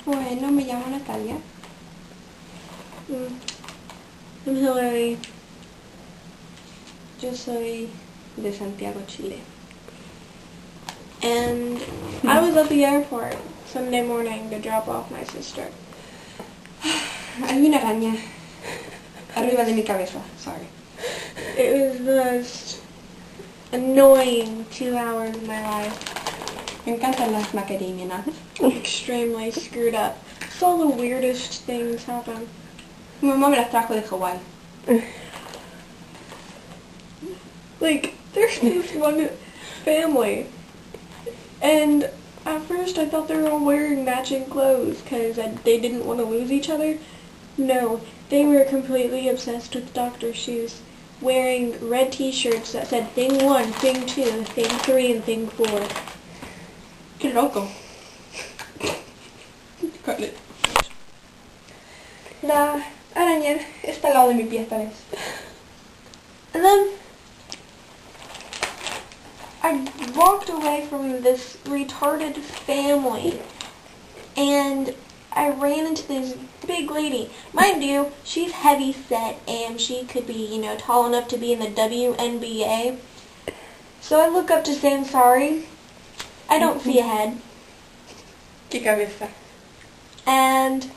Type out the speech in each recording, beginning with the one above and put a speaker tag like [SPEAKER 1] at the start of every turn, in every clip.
[SPEAKER 1] Bueno, me llamo Natalia. I'm Hillary. Yo soy de Santiago, Chile. And I was at the airport Sunday morning to drop off my sister. Hay una araña arriba de mi cabeza. Sorry. It was the most annoying 2 hours of my life. Me encantan las macadamias. Extremely screwed up. Saw the weirdest things happen. Mi mamá me las trajo de Hawaii. Like, there's this one family, and at first I thought they were all wearing matching clothes because they didn't want to lose each other. No, they were completely obsessed with Dr. Seuss, wearing red t-shirts that said Thing 1, Thing 2, Thing 3, and Thing 4. Qué loco. La araña está al lado de mi pie esta vez. And then I walked away from this retarded family and I ran into this big lady. Mind you, she's heavy set and she could be, tall enough to be in the WNBA. So I look up to say I'm sorry. I don't see ahead.
[SPEAKER 2] ¿Qué cabeza?
[SPEAKER 1] And,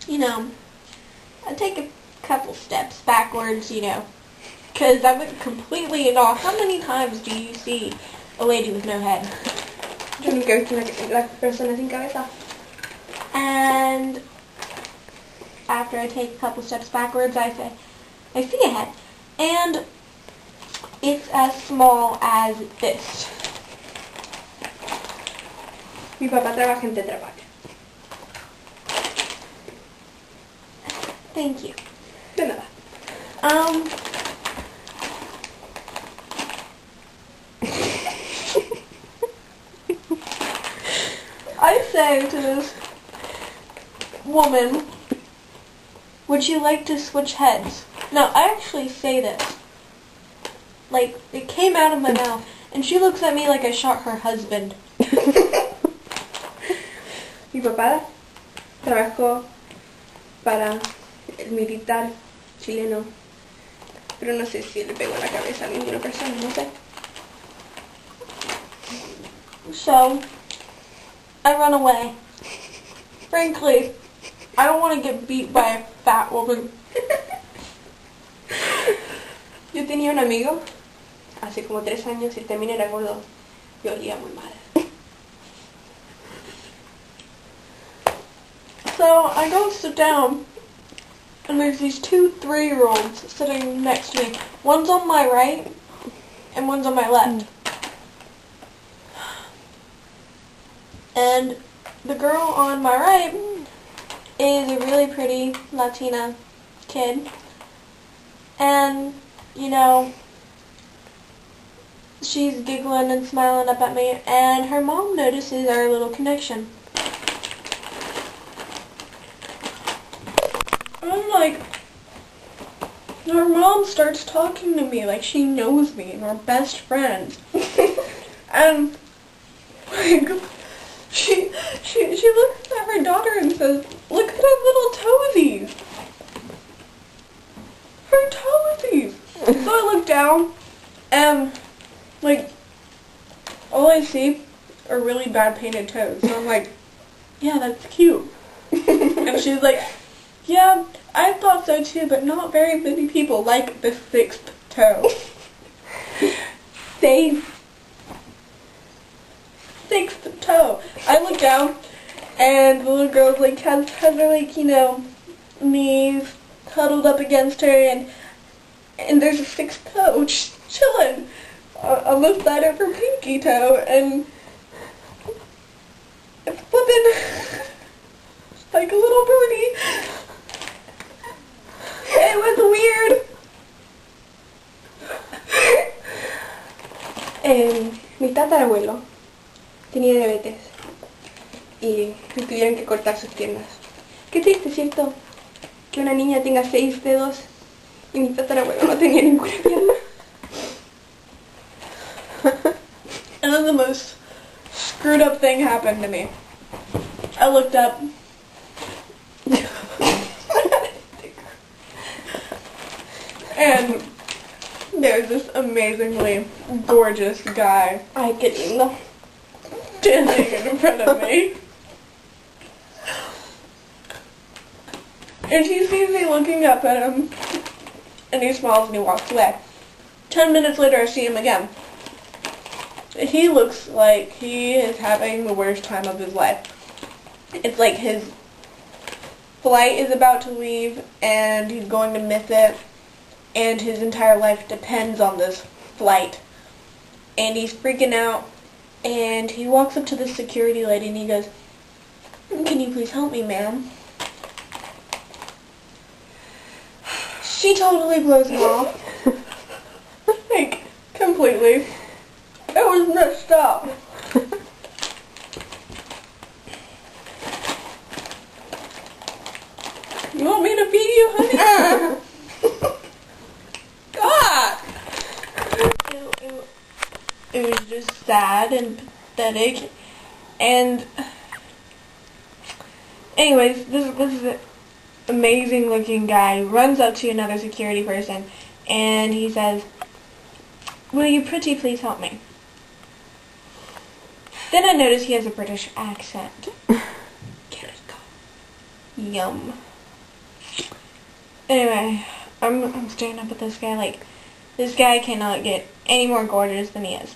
[SPEAKER 1] I take a couple steps backwards, because I went completely in awe. How many times do you see a lady with no head?
[SPEAKER 2] Yo nunca he visto la persona sin cabeza.
[SPEAKER 1] And after I take a couple steps backwards, I say, I see a head. And it's as small as this.
[SPEAKER 2] Mi papá trabaja en Tetra Pak.
[SPEAKER 1] Thank you.
[SPEAKER 2] De nada.
[SPEAKER 1] I say to this woman, would you like to switch heads? No, I actually say this. Like, it came out of my mouth, and she looks at me like I shot her husband.
[SPEAKER 2] Mi papá trabajó para el militar chileno, pero no sé si le pegó en la cabeza a ninguna persona, no sé.
[SPEAKER 1] So, I run away. Frankly, I don't want to get beat by a fat woman.
[SPEAKER 2] Yo tenía un amigo, hace como 3 años, y también era gordo, y olía muy mal.
[SPEAKER 1] So, I go sit down, and there's these 2 3-year-olds sitting next to me. One's on my right, and one's on my left. And the girl on my right is a really pretty Latina kid. And, she's giggling and smiling up at me, and her mom notices our little connection. I'm like, her mom starts talking to me like she knows me and we're best friends. And like, she looks at her daughter and says, look at her little toesies. Her toesies. So I look down and like, all I see are really bad painted toes. So I'm like, yeah, that's cute. And she's like, yeah, I thought so too, but not very many people like the 6th toe.
[SPEAKER 2] Same.
[SPEAKER 1] 6th toe. I look down, and the little girl's like has her knees huddled up against her, and there's a 6th toe chilling on the side of her pinky toe, and it's flipping like a little birdie. It was weird.
[SPEAKER 2] Mi tatarabuelo tenía diabetes y le tuvieron que cortar sus piernas. Qué triste, ¿cierto? Que una niña tenga 6 dedos y mi tatarabuelo no tenía ninguna pierna.
[SPEAKER 1] And then the most screwed up thing happened to me. I looked up. And there's this amazingly gorgeous guy
[SPEAKER 2] Ay, qué lindo.
[SPEAKER 1] standing in front of me. And he sees me looking up at him, and he smiles and he walks away. 10 minutes later, I see him again. He looks like he is having the worst time of his life. It's like his flight is about to leave, and he's going to miss it, and his entire life depends on this flight. And he's freaking out, and he walks up to the security lady, and he goes, "Can you please help me, ma'am?" She totally blows him off. Like, completely. It was messed up. You want me to feed you, honey? God! It was just sad and pathetic. And anyways, this is an amazing looking guy runs up to another security person and he says, "Will you pretty please help me?" Then I notice he has a British accent. Yum. Anyway, I'm staring up at this guy like, this guy cannot get any more gorgeous than he is.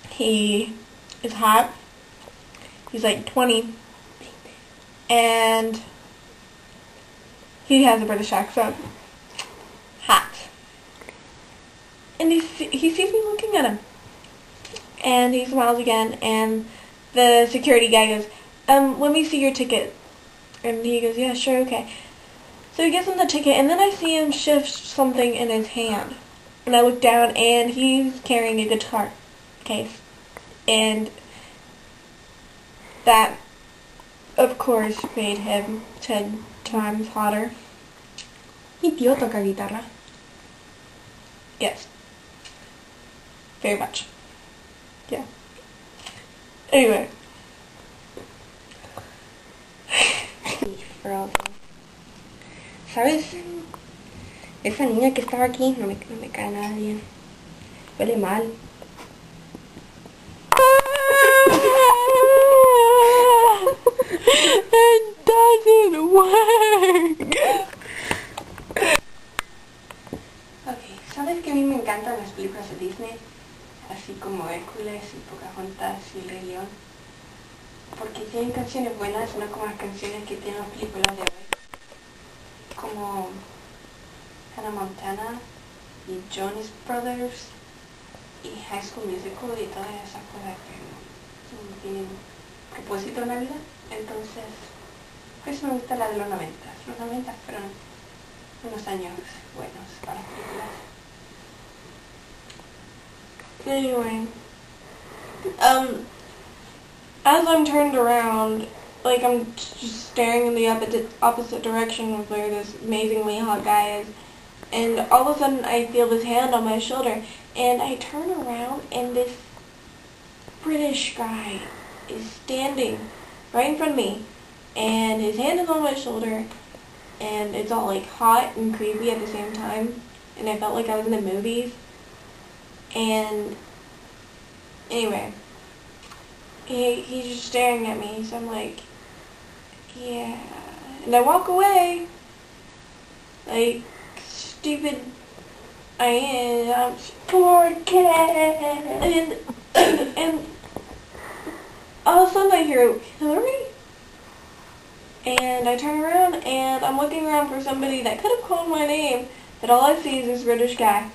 [SPEAKER 1] He is hot. He's like 20. And he has a British accent. Hot. And he sees me looking at him. And he smiles again, and the security guy goes, let me see your ticket." And he goes, "Yeah, sure, okay." So he gives him the ticket, and then I see him shift something in his hand. And I look down, and he's carrying a guitar case. And that, of course, made him 10 times hotter.
[SPEAKER 2] Mi tío toca guitarra.
[SPEAKER 1] Yes. Very much. Yeah. Anyway.
[SPEAKER 2] ¿Sabes? Esa niña que estaba aquí no me cae nada bien. Huele mal.
[SPEAKER 1] It doesn't work.
[SPEAKER 2] Ok, ¿sabes que a mí me encantan las películas de Disney? Así como Hércules y Pocahontas y El Rey León. Porque tienen canciones buenas, no como las canciones que tienen las películas de hoy. Como Hannah Montana y Jonas Brothers y High School Musical y todas esas cosas que no tienen propósito en la vida. Entonces, por eso me gusta la de los 90. Los 90 fueron unos años buenos para las películas.
[SPEAKER 1] Anyway. As I'm turned around, like I'm just staring in the opposite direction of where this amazingly hot guy is, and all of a sudden I feel this hand on my shoulder, and I turn around and this British guy is standing right in front of me, and his hand is on my shoulder, and it's all like hot and creepy at the same time, and I felt like I was in the movies. And anyway, he's just staring at me, so I'm like, yeah, and I walk away, like stupid I am, poor kid, and all of a sudden I hear, "Hillary?" And I turn around and I'm looking around for somebody that could have called my name, but all I see is this British guy.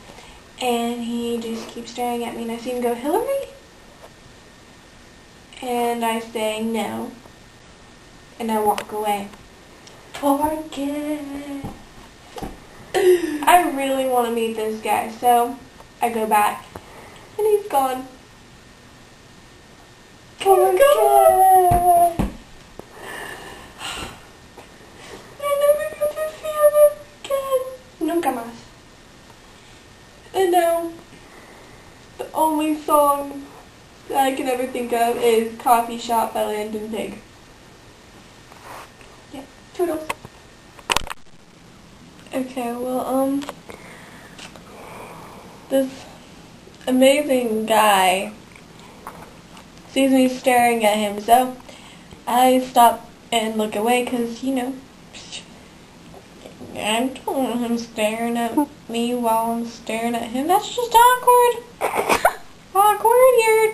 [SPEAKER 1] And he just keeps staring at me, and I see him go, "Hillary?" And I say, "No." And I walk away. Poor kid. I really want to meet this guy, so I go back. And he's gone. Poor kid. I never got to see him again.
[SPEAKER 2] Nunca más.
[SPEAKER 1] And now, the only song that I can ever think of is "Coffee Shop" by Landon Pig.
[SPEAKER 2] Toodles.
[SPEAKER 1] Okay, well, this amazing guy sees me staring at him, so I stop and look away because, you know, I don't want him staring at me while I'm staring at him. That's just awkward. Awkward, you're